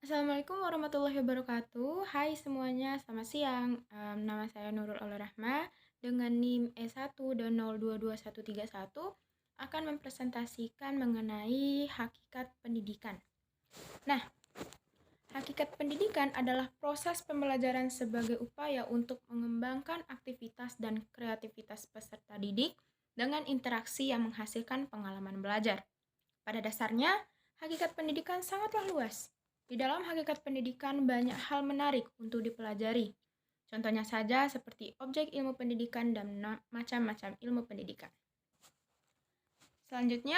Assalamualaikum warahmatullahi wabarakatuh. Hai semuanya, selamat siang. Nama saya Nurul Rahma dengan NIM E1 dan 022131 akan mempresentasikan mengenai hakikat pendidikan. Nah, hakikat pendidikan adalah proses pembelajaran sebagai upaya untuk mengembangkan aktivitas dan kreativitas peserta didik dengan interaksi yang menghasilkan pengalaman belajar. Pada dasarnya, hakikat pendidikan sangatlah luas. Di dalam hakikat pendidikan banyak hal menarik untuk dipelajari. Contohnya saja seperti objek ilmu pendidikan dan macam-macam ilmu pendidikan. Selanjutnya,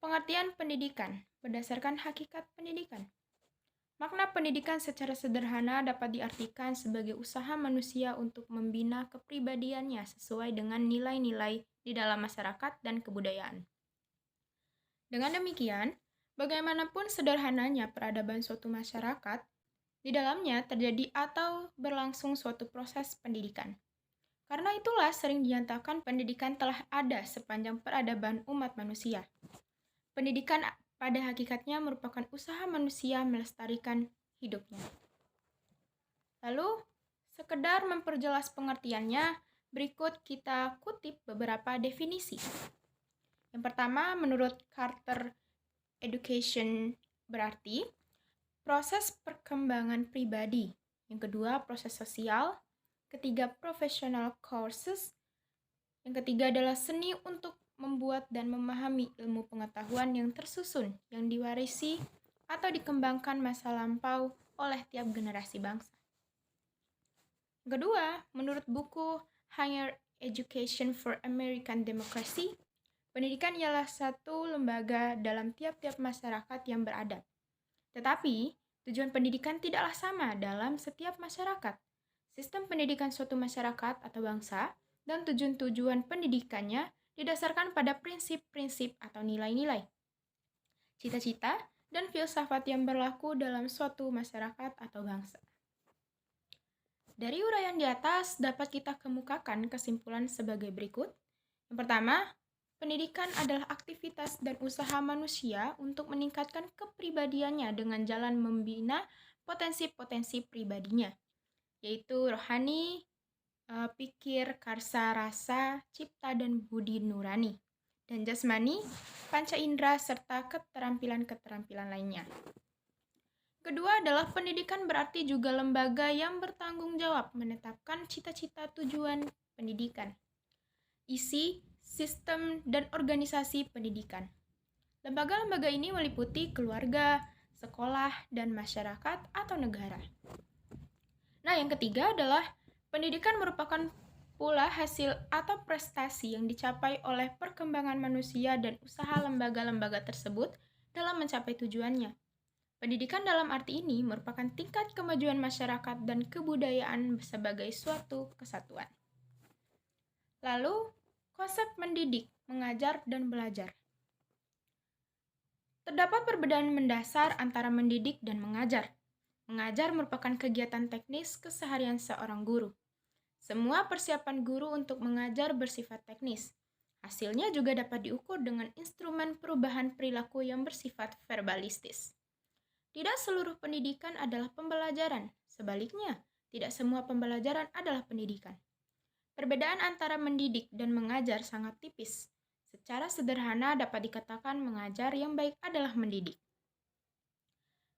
pengertian pendidikan berdasarkan hakikat pendidikan. Makna pendidikan secara sederhana dapat diartikan sebagai usaha manusia untuk membina kepribadiannya sesuai dengan nilai-nilai di dalam masyarakat dan kebudayaan. Dengan demikian, bagaimanapun sederhananya peradaban suatu masyarakat, di dalamnya terjadi atau berlangsung suatu proses pendidikan. Karena itulah sering dinyatakan pendidikan telah ada sepanjang peradaban umat manusia. Pendidikan pada hakikatnya merupakan usaha manusia melestarikan hidupnya. Lalu, sekedar memperjelas pengertiannya, berikut kita kutip beberapa definisi. Yang pertama, menurut Carter Education berarti proses perkembangan pribadi. Yang kedua, proses sosial. Ketiga, professional courses. Yang ketiga adalah seni untuk membuat dan memahami ilmu pengetahuan yang tersusun, yang diwarisi atau dikembangkan masa lampau oleh tiap generasi bangsa. Yang kedua, menurut buku Higher Education for American Democracy, pendidikan ialah satu lembaga dalam tiap-tiap masyarakat yang beradab. Tetapi, tujuan pendidikan tidaklah sama dalam setiap masyarakat. Sistem pendidikan suatu masyarakat atau bangsa dan tujuan-tujuan pendidikannya didasarkan pada prinsip-prinsip atau nilai-nilai, cita-cita, dan filsafat yang berlaku dalam suatu masyarakat atau bangsa. Dari uraian di atas dapat kita kemukakan kesimpulan sebagai berikut. Yang pertama, pendidikan adalah aktivitas dan usaha manusia untuk meningkatkan kepribadiannya dengan jalan membina potensi-potensi pribadinya, yaitu rohani, pikir, karsa, rasa, cipta, dan budi nurani, dan jasmani, panca indera, serta keterampilan-keterampilan lainnya. Kedua adalah pendidikan berarti juga lembaga yang bertanggung jawab menetapkan cita-cita tujuan pendidikan, isi, sistem, dan organisasi pendidikan. Lembaga-lembaga ini meliputi keluarga, sekolah, dan masyarakat atau negara. Nah, yang ketiga adalah pendidikan merupakan pula hasil atau prestasi yang dicapai oleh perkembangan manusia dan usaha lembaga-lembaga tersebut dalam mencapai tujuannya. Pendidikan dalam arti ini merupakan tingkat kemajuan masyarakat dan kebudayaan sebagai suatu kesatuan. Lalu, konsep mendidik, mengajar, dan belajar. Terdapat perbedaan mendasar antara mendidik dan mengajar. Mengajar merupakan kegiatan teknis keseharian seorang guru. Semua persiapan guru untuk mengajar bersifat teknis. Hasilnya juga dapat diukur dengan instrumen perubahan perilaku yang bersifat verbalistis. Tidak seluruh pendidikan adalah pembelajaran. Sebaliknya, tidak semua pembelajaran adalah pendidikan. Perbedaan antara mendidik dan mengajar sangat tipis. Secara sederhana dapat dikatakan mengajar yang baik adalah mendidik.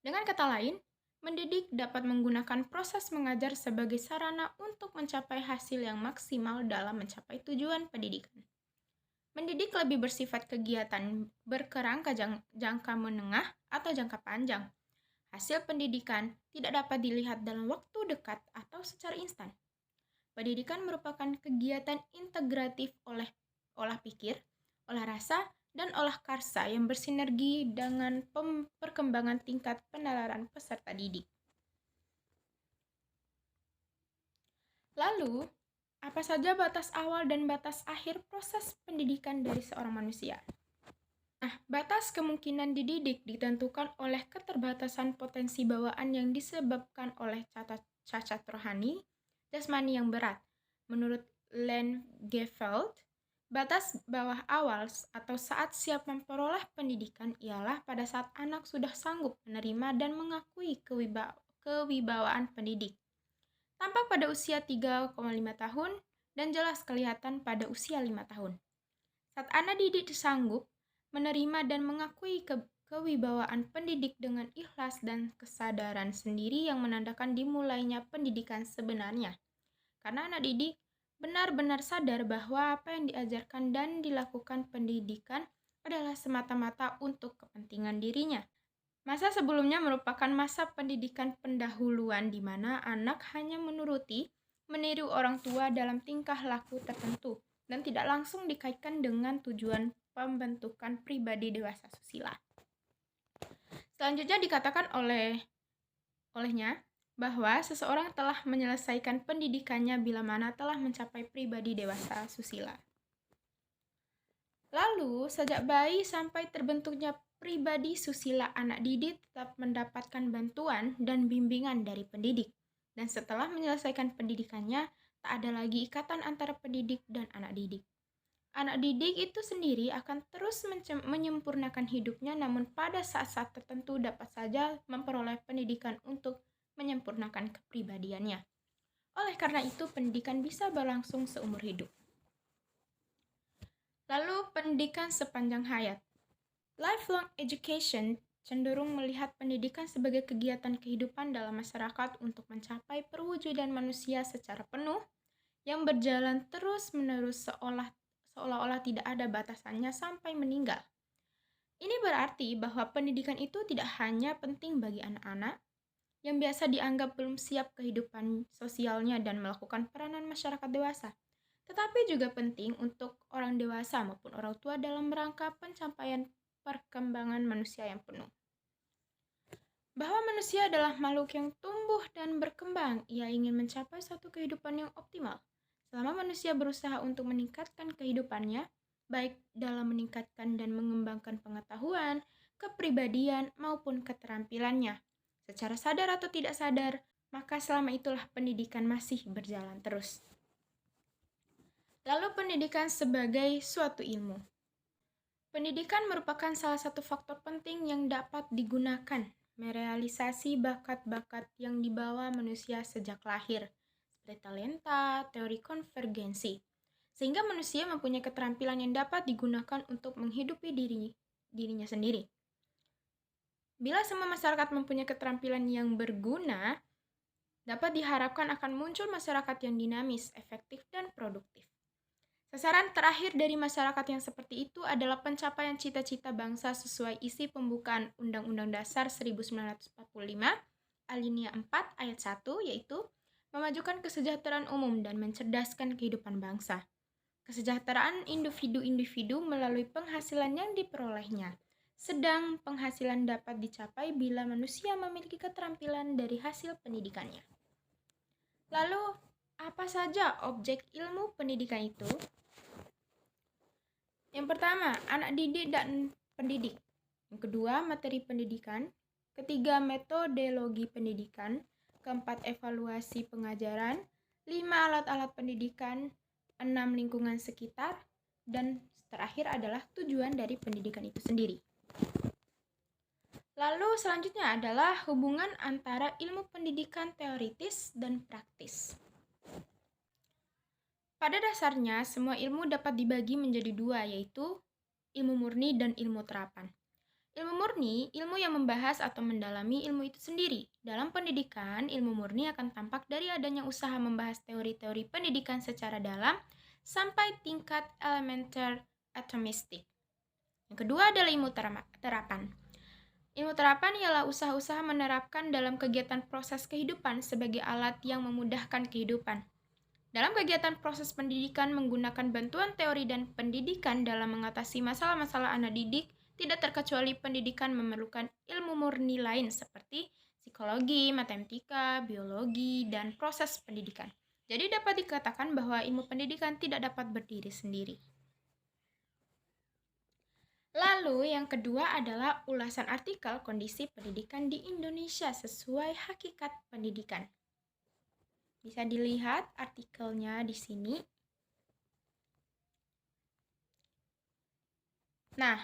Dengan kata lain, mendidik dapat menggunakan proses mengajar sebagai sarana untuk mencapai hasil yang maksimal dalam mencapai tujuan pendidikan. Mendidik lebih bersifat kegiatan berkerangka jangka menengah atau jangka panjang. Hasil pendidikan tidak dapat dilihat dalam waktu dekat atau secara instan. Pendidikan merupakan kegiatan integratif oleh olah pikir, olah rasa, dan olah karsa yang bersinergi dengan perkembangan tingkat penalaran peserta didik. Lalu, apa saja batas awal dan batas akhir proses pendidikan dari seorang manusia? Nah, batas kemungkinan dididik ditentukan oleh keterbatasan potensi bawaan yang disebabkan oleh cacat rohani, jasmani yang berat. Menurut Len Geveld, Batas bawah awal atau saat siap memperoleh pendidikan ialah pada saat anak sudah sanggup menerima dan mengakui kewibawaan pendidik. Tampak pada usia 3,5 tahun dan jelas kelihatan pada usia 5 tahun. Saat anak didik sanggup menerima dan mengakui kewibawaan pendidik dengan ikhlas dan kesadaran sendiri yang menandakan dimulainya pendidikan sebenarnya. Karena anak didik benar-benar sadar bahwa apa yang diajarkan dan dilakukan pendidikan adalah semata-mata untuk kepentingan dirinya. Masa sebelumnya merupakan masa pendidikan pendahuluan di mana anak hanya meniru orang tua dalam tingkah laku tertentu dan tidak langsung dikaitkan dengan tujuan pembentukan pribadi dewasa susila. Selanjutnya dikatakan olehnya bahwa seseorang telah menyelesaikan pendidikannya bila mana telah mencapai pribadi dewasa susila. Lalu, sejak bayi sampai terbentuknya pribadi susila, anak didik tetap mendapatkan bantuan dan bimbingan dari pendidik. Dan setelah menyelesaikan pendidikannya, tak ada lagi ikatan antara pendidik dan anak didik. Anak didik itu sendiri akan terus menyempurnakan hidupnya, namun pada saat-saat tertentu dapat saja memperoleh pendidikan untuk menyempurnakan kepribadiannya. Oleh karena itu, pendidikan bisa berlangsung seumur hidup. Lalu, pendidikan sepanjang hayat. Lifelong education cenderung melihat pendidikan sebagai kegiatan kehidupan dalam masyarakat untuk mencapai perwujudan manusia secara penuh yang berjalan terus-menerus seolah-olah tidak ada batasannya sampai meninggal. Ini berarti bahwa pendidikan itu tidak hanya penting bagi anak-anak yang biasa dianggap belum siap kehidupan sosialnya dan melakukan peranan masyarakat dewasa, tetapi juga penting untuk orang dewasa maupun orang tua dalam rangka pencapaian perkembangan manusia yang penuh. Bahwa manusia adalah makhluk yang tumbuh dan berkembang, ia ingin mencapai suatu kehidupan yang optimal. Selama manusia berusaha untuk meningkatkan kehidupannya, baik dalam meningkatkan dan mengembangkan pengetahuan, kepribadian, maupun keterampilannya, secara sadar atau tidak sadar, maka selama itulah pendidikan masih berjalan terus. Lalu pendidikan sebagai suatu ilmu. Pendidikan merupakan salah satu faktor penting yang dapat digunakan merealisasi bakat-bakat yang dibawa manusia sejak lahir, seperti talenta, teori konvergensi, sehingga manusia mempunyai keterampilan yang dapat digunakan untuk menghidupi dirinya sendiri. Bila semua masyarakat mempunyai keterampilan yang berguna, dapat diharapkan akan muncul masyarakat yang dinamis, efektif, dan produktif. Sasaran terakhir dari masyarakat yang seperti itu adalah pencapaian cita-cita bangsa sesuai isi pembukaan Undang-Undang Dasar 1945, alinea 4 ayat 1, yaitu memajukan kesejahteraan umum dan mencerdaskan kehidupan bangsa. Kesejahteraan individu-individu melalui penghasilan yang diperolehnya. Sedang penghasilan dapat dicapai bila manusia memiliki keterampilan dari hasil pendidikannya. Lalu, apa saja objek ilmu pendidikan itu? Yang pertama, anak didik dan pendidik. Yang kedua, materi pendidikan. Ketiga, metodologi pendidikan. Keempat, evaluasi pengajaran. 5, alat-alat pendidikan. 6, lingkungan sekitar. Dan terakhir adalah tujuan dari pendidikan itu sendiri. Lalu selanjutnya adalah hubungan antara ilmu pendidikan teoritis dan praktis. Pada dasarnya, semua ilmu dapat dibagi menjadi dua, yaitu ilmu murni dan ilmu terapan. Ilmu murni, ilmu yang membahas atau mendalami ilmu itu sendiri. Dalam pendidikan, ilmu murni akan tampak dari adanya usaha membahas teori-teori pendidikan secara dalam sampai tingkat elementer atomistik. Yang kedua adalah ilmu terapan. Ilmu terapan ialah usaha-usaha menerapkan dalam kegiatan proses kehidupan sebagai alat yang memudahkan kehidupan. Dalam kegiatan proses pendidikan menggunakan bantuan teori dan pendidikan dalam mengatasi masalah-masalah anak didik, tidak terkecuali pendidikan memerlukan ilmu murni lain seperti psikologi, matematika, biologi, dan proses pendidikan. Jadi dapat dikatakan bahwa ilmu pendidikan tidak dapat berdiri sendiri. Lalu yang kedua adalah ulasan artikel kondisi pendidikan di Indonesia sesuai hakikat pendidikan. Bisa dilihat artikelnya di sini. Nah,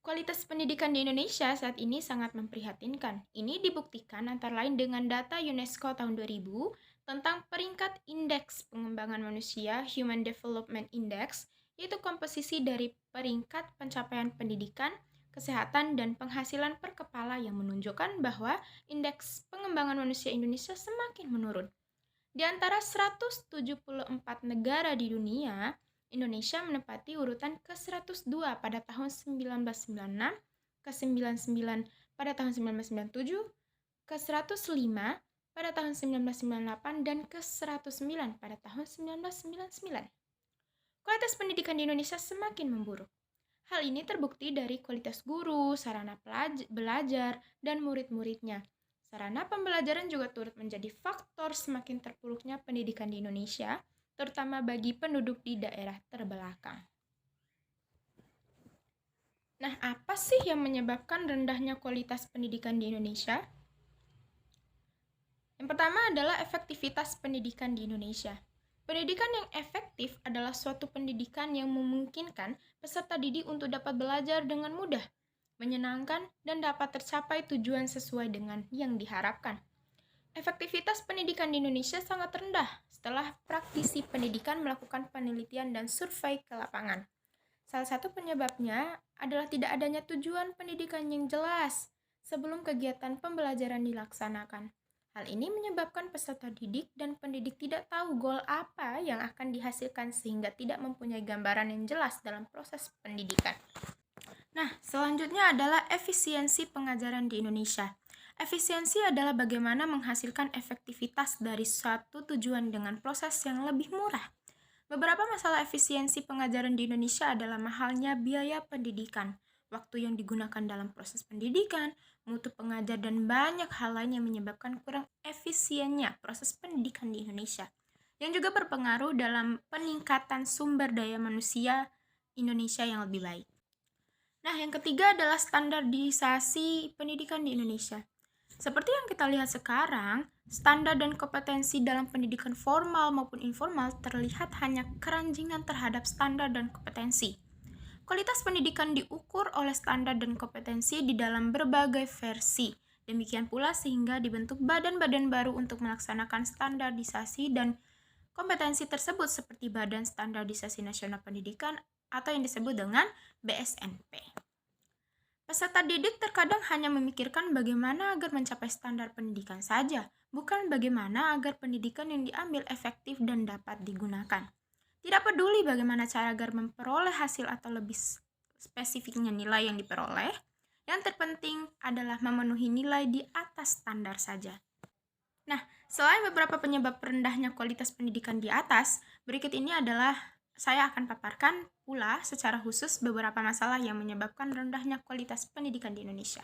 kualitas pendidikan di Indonesia saat ini sangat memprihatinkan. Ini dibuktikan antara lain dengan data UNESCO tahun 2000 tentang peringkat Indeks Pengembangan Manusia Human Development Index, yaitu komposisi dari peringkat pencapaian pendidikan, kesehatan, dan penghasilan per kepala yang menunjukkan bahwa Indeks Pengembangan Manusia Indonesia semakin menurun. Di antara 174 negara di dunia, Indonesia menempati urutan ke-102 pada tahun 1996, ke-99 pada tahun 1997, ke-105 pada tahun 1998, dan ke-109 pada tahun 1999. Kualitas pendidikan di Indonesia semakin memburuk. Hal ini terbukti dari kualitas guru, sarana belajar, dan murid-muridnya. Sarana pembelajaran juga turut menjadi faktor semakin terpuruknya pendidikan di Indonesia, terutama bagi penduduk di daerah terbelakang. Nah, apa sih yang menyebabkan rendahnya kualitas pendidikan di Indonesia? Yang pertama adalah efektivitas pendidikan di Indonesia. Pendidikan yang efektif adalah suatu pendidikan yang memungkinkan peserta didik untuk dapat belajar dengan mudah, menyenangkan, dan dapat tercapai tujuan sesuai dengan yang diharapkan. Efektivitas pendidikan di Indonesia sangat rendah setelah praktisi pendidikan melakukan penelitian dan survei ke lapangan. Salah satu penyebabnya adalah tidak adanya tujuan pendidikan yang jelas sebelum kegiatan pembelajaran dilaksanakan. Hal ini menyebabkan peserta didik dan pendidik tidak tahu goal apa yang akan dihasilkan sehingga tidak mempunyai gambaran yang jelas dalam proses pendidikan. Nah, selanjutnya adalah efisiensi pengajaran di Indonesia. Efisiensi adalah bagaimana menghasilkan efektivitas dari suatu tujuan dengan proses yang lebih murah. Beberapa masalah efisiensi pengajaran di Indonesia adalah mahalnya biaya pendidikan, waktu yang digunakan dalam proses pendidikan, mutu pengajar, dan banyak hal lain yang menyebabkan kurang efisiennya proses pendidikan di Indonesia, yang juga berpengaruh dalam peningkatan sumber daya manusia Indonesia yang lebih baik. Nah, yang ketiga adalah standarisasi pendidikan di Indonesia. Seperti yang kita lihat sekarang, standar dan kompetensi dalam pendidikan formal maupun informal terlihat hanya keranjingan terhadap standar dan kompetensi. Kualitas pendidikan diukur oleh standar dan kompetensi di dalam berbagai versi. Demikian pula sehingga dibentuk badan-badan baru untuk melaksanakan standarisasi dan kompetensi tersebut seperti Badan Standarisasi Nasional Pendidikan atau yang disebut dengan BSNP. Peserta didik terkadang hanya memikirkan bagaimana agar mencapai standar pendidikan saja, bukan bagaimana agar pendidikan yang diambil efektif dan dapat digunakan. Tidak peduli bagaimana cara agar memperoleh hasil atau lebih spesifiknya nilai yang diperoleh, yang terpenting adalah memenuhi nilai di atas standar saja. Nah, selain beberapa penyebab rendahnya kualitas pendidikan di atas, berikut ini adalah saya akan paparkan pula secara khusus beberapa masalah yang menyebabkan rendahnya kualitas pendidikan di Indonesia.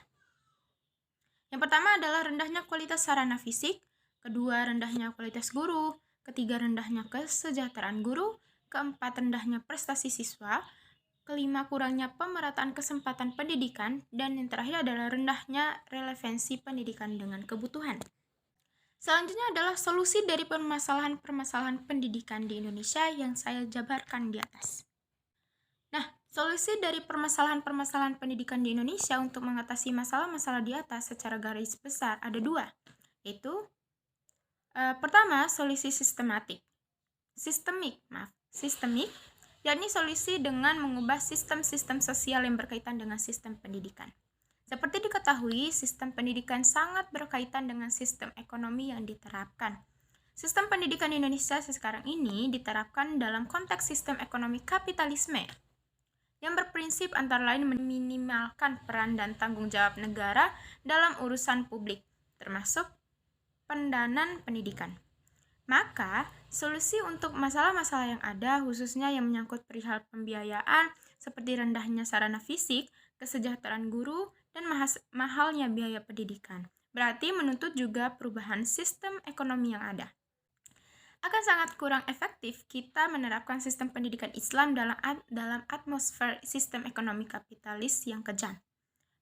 Yang pertama adalah rendahnya kualitas sarana fisik, kedua rendahnya kualitas guru, ketiga rendahnya kesejahteraan guru, keempat rendahnya prestasi siswa, kelima kurangnya pemerataan kesempatan pendidikan, dan yang terakhir adalah rendahnya relevansi pendidikan dengan kebutuhan. Selanjutnya adalah solusi dari permasalahan-permasalahan pendidikan di Indonesia yang saya jabarkan di atas. Nah, solusi dari permasalahan-permasalahan pendidikan di Indonesia untuk mengatasi masalah-masalah di atas secara garis besar ada dua, yaitu pertama, solusi sistemik, yakni solusi dengan mengubah sistem-sistem sosial yang berkaitan dengan sistem pendidikan. Seperti diketahui, sistem pendidikan sangat berkaitan dengan sistem ekonomi yang diterapkan. Sistem pendidikan Indonesia sekarang ini diterapkan dalam konteks sistem ekonomi kapitalisme yang berprinsip antara lain meminimalkan peran dan tanggung jawab negara dalam urusan publik, termasuk pendanaan pendidikan. Maka, solusi untuk masalah-masalah yang ada, khususnya yang menyangkut perihal pembiayaan, seperti rendahnya sarana fisik, kesejahteraan guru, dan mahalnya biaya pendidikan, berarti menuntut juga perubahan sistem ekonomi yang ada. Akan sangat kurang efektif kita menerapkan sistem pendidikan Islam dalam atmosfer sistem ekonomi kapitalis yang kejam.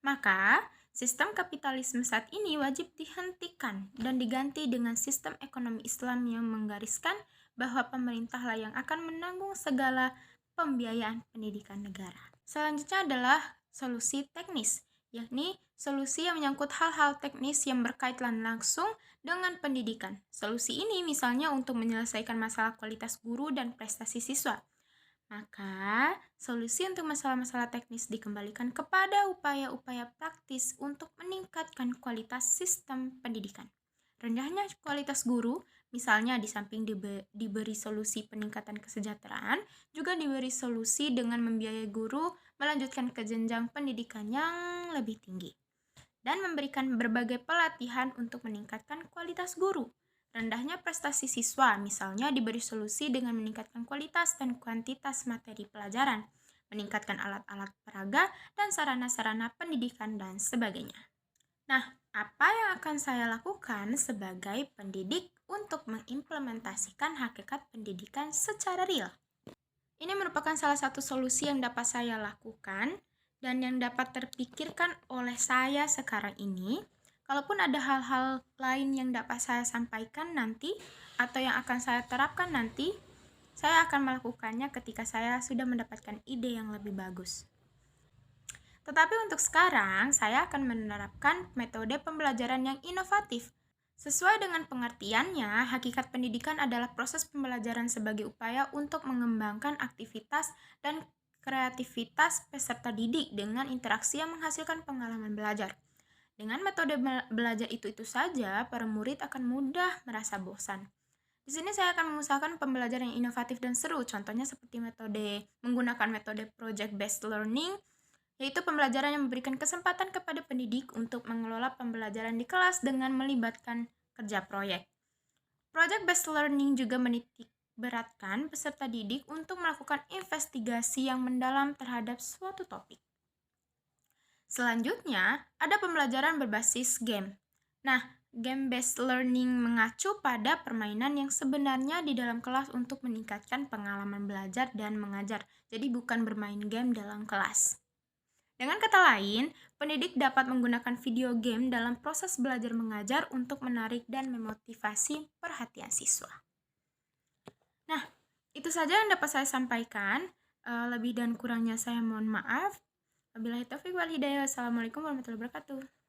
Maka, sistem kapitalisme saat ini wajib dihentikan dan diganti dengan sistem ekonomi Islam yang menggariskan bahwa pemerintahlah yang akan menanggung segala pembiayaan pendidikan negara. Selanjutnya adalah solusi teknis, yakni solusi yang menyangkut hal-hal teknis yang berkaitan langsung dengan pendidikan. Solusi ini misalnya untuk menyelesaikan masalah kualitas guru dan prestasi siswa. Maka, solusi untuk masalah-masalah teknis dikembalikan kepada upaya-upaya praktis untuk meningkatkan kualitas sistem pendidikan. Rendahnya kualitas guru, misalnya di samping diberi solusi peningkatan kesejahteraan, juga diberi solusi dengan membiayai guru melanjutkan ke jenjang pendidikan yang lebih tinggi dan memberikan berbagai pelatihan untuk meningkatkan kualitas guru. Rendahnya prestasi siswa, misalnya diberi solusi dengan meningkatkan kualitas dan kuantitas materi pelajaran, meningkatkan alat-alat peraga dan sarana-sarana pendidikan dan sebagainya. Nah, apa yang akan saya lakukan sebagai pendidik untuk mengimplementasikan hakikat pendidikan secara real? Ini merupakan salah satu solusi yang dapat saya lakukan dan yang dapat terpikirkan oleh saya sekarang ini. Kalaupun ada hal-hal lain yang dapat saya sampaikan nanti atau yang akan saya terapkan nanti, saya akan melakukannya ketika saya sudah mendapatkan ide yang lebih bagus. Tetapi untuk sekarang, saya akan menerapkan metode pembelajaran yang inovatif. Sesuai dengan pengertiannya, hakikat pendidikan adalah proses pembelajaran sebagai upaya untuk mengembangkan aktivitas dan kreativitas peserta didik dengan interaksi yang menghasilkan pengalaman belajar. Dengan metode belajar itu saja, para murid akan mudah merasa bosan. Di sini saya akan mengusahakan pembelajaran yang inovatif dan seru, contohnya seperti menggunakan metode project-based learning, yaitu pembelajaran yang memberikan kesempatan kepada pendidik untuk mengelola pembelajaran di kelas dengan melibatkan kerja proyek. Project-based learning juga menitik beratkan peserta didik untuk melakukan investigasi yang mendalam terhadap suatu topik. Selanjutnya, ada pembelajaran berbasis game. Nah, game-based learning mengacu pada permainan yang sebenarnya di dalam kelas untuk meningkatkan pengalaman belajar dan mengajar, jadi bukan bermain game dalam kelas. Dengan kata lain, pendidik dapat menggunakan video game dalam proses belajar mengajar untuk menarik dan memotivasi perhatian siswa. Nah, itu saja yang dapat saya sampaikan. Lebih dan kurangnya saya mohon maaf. Wabillahi taufiq wal hidayah. Wassalamualaikum warahmatullahi wabarakatuh.